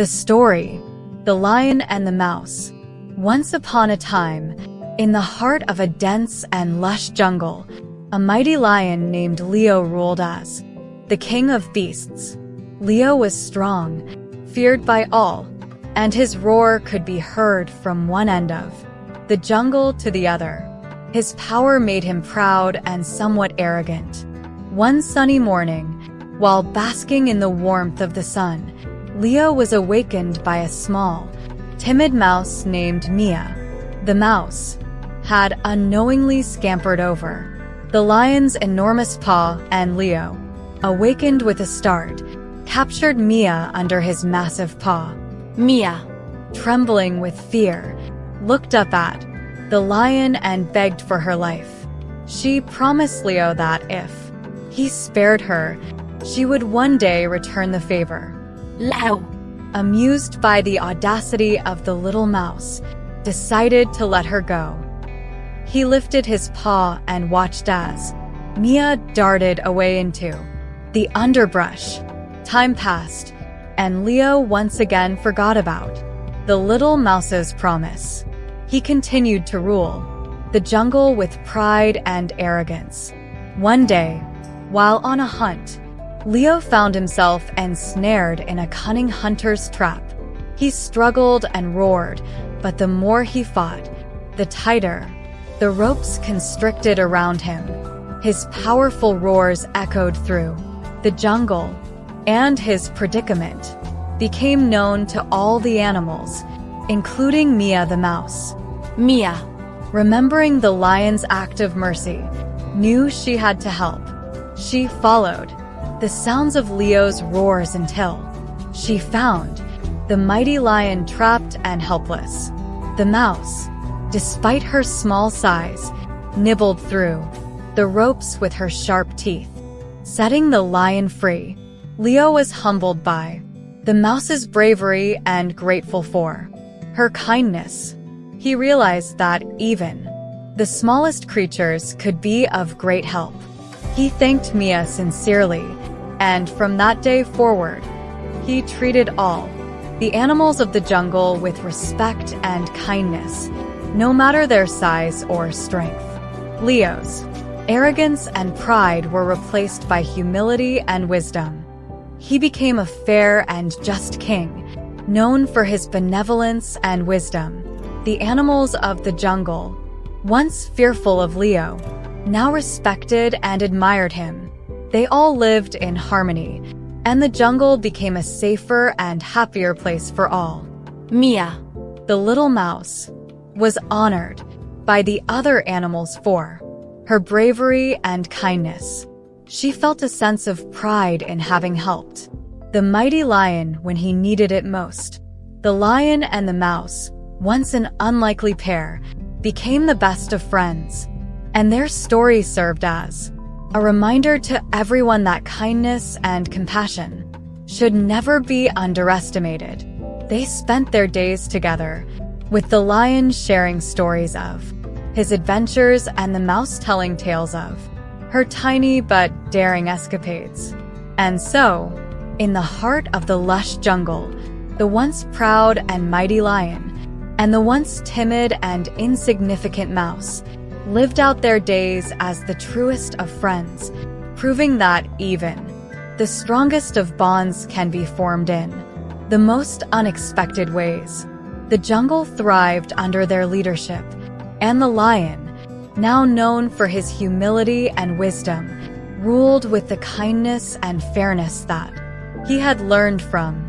The story, The Lion and the Mouse. Once upon a time, in the heart of a dense and lush jungle, a mighty lion named Leo ruled as the king of beasts. Leo was strong, feared by all, and his roar could be heard from one end of the jungle to the other. His power made him proud and somewhat arrogant. One sunny morning, while basking in the warmth of the sun, Leo was awakened by a small, timid mouse named Mia. The mouse had unknowingly scampered over the lion's enormous paw, and Leo, awakened with a start, captured Mia under his massive paw. Mia, trembling with fear, looked up at the lion and begged for her life. She promised Leo that if he spared her, she would one day return the favor. Leo, amused by the audacity of the little mouse, decided to let her go. He lifted his paw and watched as Mia darted away into the underbrush. Time passed, and Leo once again forgot about the little mouse's promise. He continued to rule the jungle with pride and arrogance. One day, while on a hunt, Leo found himself ensnared in a cunning hunter's trap. He struggled and roared, but the more he fought, the tighter the ropes constricted around him. His powerful roars echoed through the jungle, and his predicament became known to all the animals, including Mia the mouse. Mia, remembering the lion's act of mercy, knew she had to help. She followed the sounds of Leo's roars until she found the mighty lion trapped and helpless. The mouse, despite her small size, nibbled through the ropes with her sharp teeth, setting the lion free. Leo was humbled by the mouse's bravery and grateful for her kindness. He realized that even the smallest creatures could be of great help. He thanked Mia sincerely, and from that day forward, he treated all the animals of the jungle with respect and kindness, no matter their size or strength. Leo's arrogance and pride were replaced by humility and wisdom. He became a fair and just king, known for his benevolence and wisdom. The animals of the jungle, once fearful of Leo, now respected and admired him. They all lived in harmony, and the jungle became a safer and happier place for all. Mia, the little mouse, was honored by the other animals for her bravery and kindness. She felt a sense of pride in having helped the mighty lion when he needed it most. The lion and the mouse, once an unlikely pair, became the best of friends, and their story served as a reminder to everyone that kindness and compassion should never be underestimated. They spent their days together, with the lion sharing stories of his adventures and the mouse telling tales of her tiny but daring escapades. And so, in the heart of the lush jungle, the once proud and mighty lion and the once timid and insignificant mouse lived out their days as the truest of friends, proving that even the strongest of bonds can be formed in the most unexpected ways. The jungle thrived under their leadership, and the lion, now known for his humility and wisdom, ruled with the kindness and fairness that he had learned from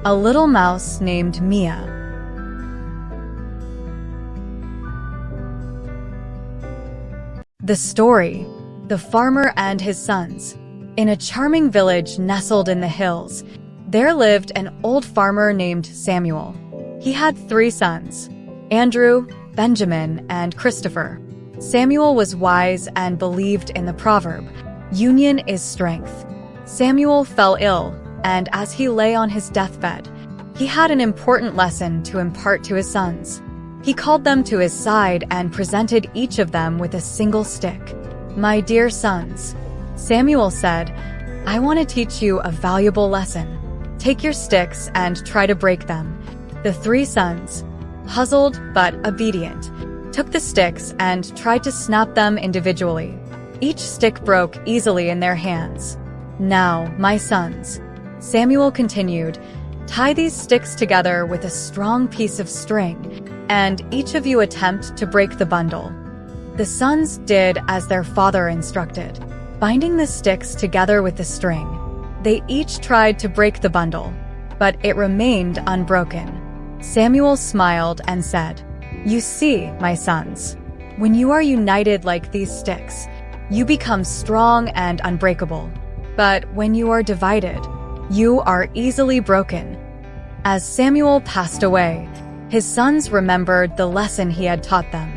a little mouse named Mia. The story, The Farmer and His Sons. In a charming village nestled in the hills, there lived an old farmer named Samuel. He had 3 sons, Andrew, Benjamin, and Christopher. Samuel was wise and believed in the proverb, "Union is strength." Samuel fell ill, and as he lay on his deathbed, he had an important lesson to impart to his sons. He called them to his side and presented each of them with a single stick. "My dear sons," Samuel said, "I want to teach you a valuable lesson. Take your sticks and try to break them." The three sons, puzzled but obedient, took the sticks and tried to snap them individually. Each stick broke easily in their hands. "Now, my sons," Samuel continued, "tie these sticks together with a strong piece of string, and each of you attempt to break the bundle." The sons did as their father instructed, binding the sticks together with the string. They each tried to break the bundle, but it remained unbroken. Samuel smiled and said, "You see, my sons, when you are united like these sticks, you become strong and unbreakable. But when you are divided, you are easily broken." As Samuel passed away, his sons remembered the lesson he had taught them.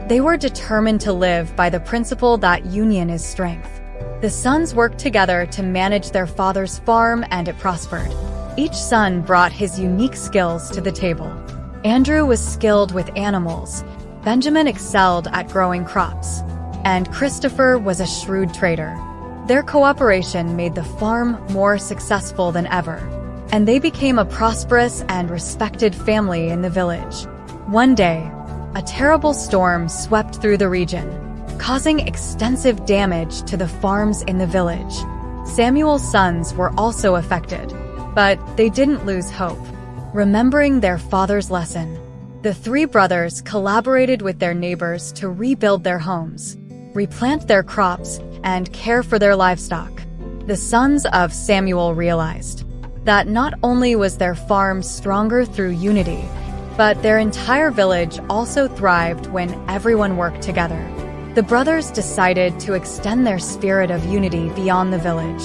They were determined to live by the principle that union is strength. The sons worked together to manage their father's farm, and it prospered. Each son brought his unique skills to the table. Andrew was skilled with animals, Benjamin excelled at growing crops, and Christopher was a shrewd trader. Their cooperation made the farm more successful than ever, and they became a prosperous and respected family in the village. One day, a terrible storm swept through the region, causing extensive damage to the farms in the village. Samuel's sons were also affected, but they didn't lose hope. Remembering their father's lesson, the three brothers collaborated with their neighbors to rebuild their homes, replant their crops, and care for their livestock. The sons of Samuel realized that not only was their farm stronger through unity, but their entire village also thrived when everyone worked together. The brothers decided to extend their spirit of unity beyond the village.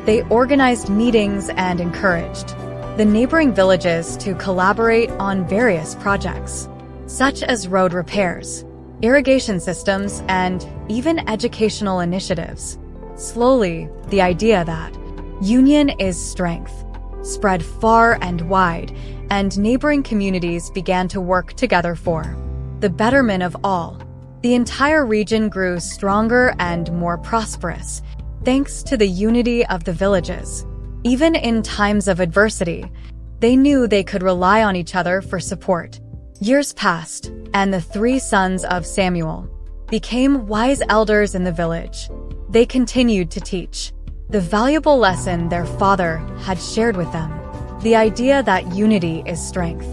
They organized meetings and encouraged the neighboring villages to collaborate on various projects, such as road repairs, irrigation systems, and even educational initiatives. Slowly, the idea that union is strength spread far and wide, and neighboring communities began to work together for the betterment of all. The entire region grew stronger and more prosperous, thanks to the unity of the villages. Even in times of adversity, they knew they could rely on each other for support. Years passed, and the three sons of Samuel became wise elders in the village. They continued to teach the valuable lesson their father had shared with them. The idea that unity is strength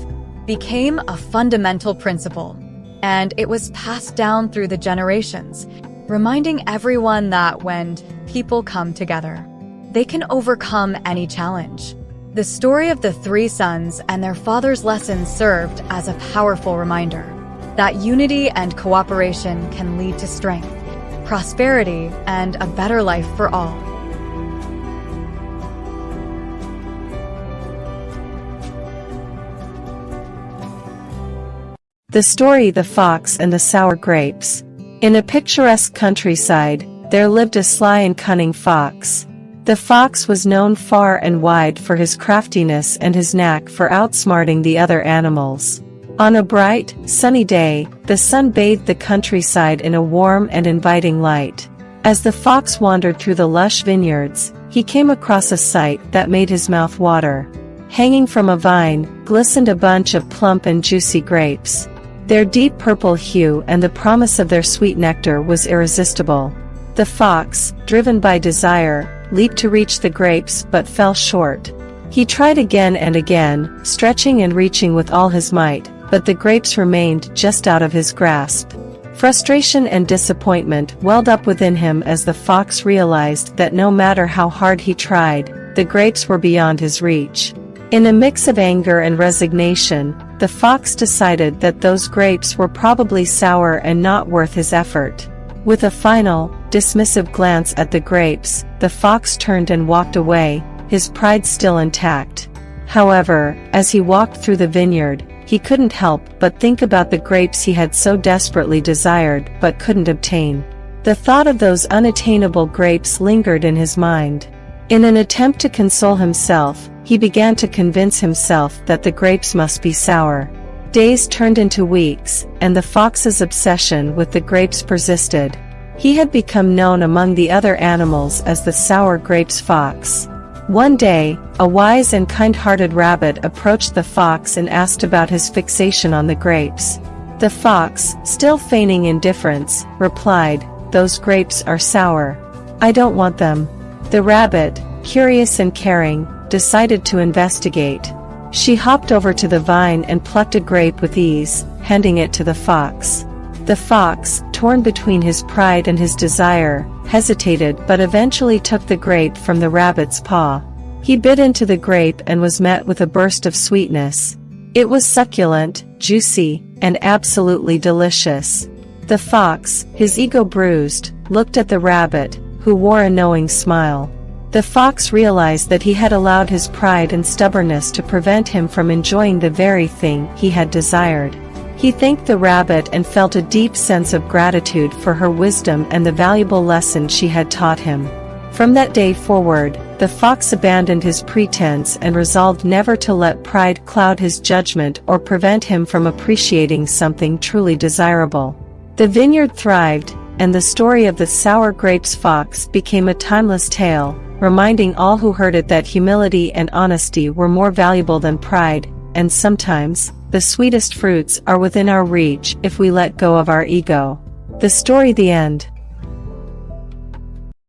became a fundamental principle, and it was passed down through the generations, reminding everyone that when people come together, they can overcome any challenge. The story of the three sons and their father's lessons served as a powerful reminder that unity and cooperation can lead to strength, prosperity, and a better life for all. The story The Fox and the Sour Grapes. In a picturesque countryside, there lived a sly and cunning fox. The fox was known far and wide for his craftiness and his knack for outsmarting the other animals. On a bright, sunny day, the sun bathed the countryside in a warm and inviting light. As the fox wandered through the lush vineyards, he came across a sight that made his mouth water. Hanging from a vine, glistened a bunch of plump and juicy grapes. Their deep purple hue and the promise of their sweet nectar was irresistible. The fox, driven by desire, leaped to reach the grapes but fell short. He tried again and again, stretching and reaching with all his might, but the grapes remained just out of his grasp. Frustration and disappointment welled up within him as the fox realized that no matter how hard he tried, the grapes were beyond his reach. In a mix of anger and resignation, the fox decided that those grapes were probably sour and not worth his effort. With a final, dismissive glance at the grapes, the fox turned and walked away, his pride still intact. However, as he walked through the vineyard, he couldn't help but think about the grapes he had so desperately desired but couldn't obtain. The thought of those unattainable grapes lingered in his mind. In an attempt to console himself, he began to convince himself that the grapes must be sour. Days turned into weeks, and the fox's obsession with the grapes persisted. He had become known among the other animals as the sour grapes fox. One day, a wise and kind-hearted rabbit approached the fox and asked about his fixation on the grapes. The fox, still feigning indifference, replied, "Those grapes are sour. I don't want them." The rabbit, curious and caring, decided to investigate. She hopped over to the vine and plucked a grape with ease, handing it to the fox. The fox, torn between his pride and his desire, hesitated but eventually took the grape from the rabbit's paw. He bit into the grape and was met with a burst of sweetness. It was succulent, juicy, and absolutely delicious. The fox, his ego bruised, looked at the rabbit, who wore a knowing smile. The fox realized that he had allowed his pride and stubbornness to prevent him from enjoying the very thing he had desired. He thanked the rabbit and felt a deep sense of gratitude for her wisdom and the valuable lesson she had taught him. From that day forward, the fox abandoned his pretense and resolved never to let pride cloud his judgment or prevent him from appreciating something truly desirable. The vineyard thrived, and the story of the sour grapes fox became a timeless tale, reminding all who heard it that humility and honesty were more valuable than pride, and sometimes, the sweetest fruits are within our reach if we let go of our ego. The story, the end.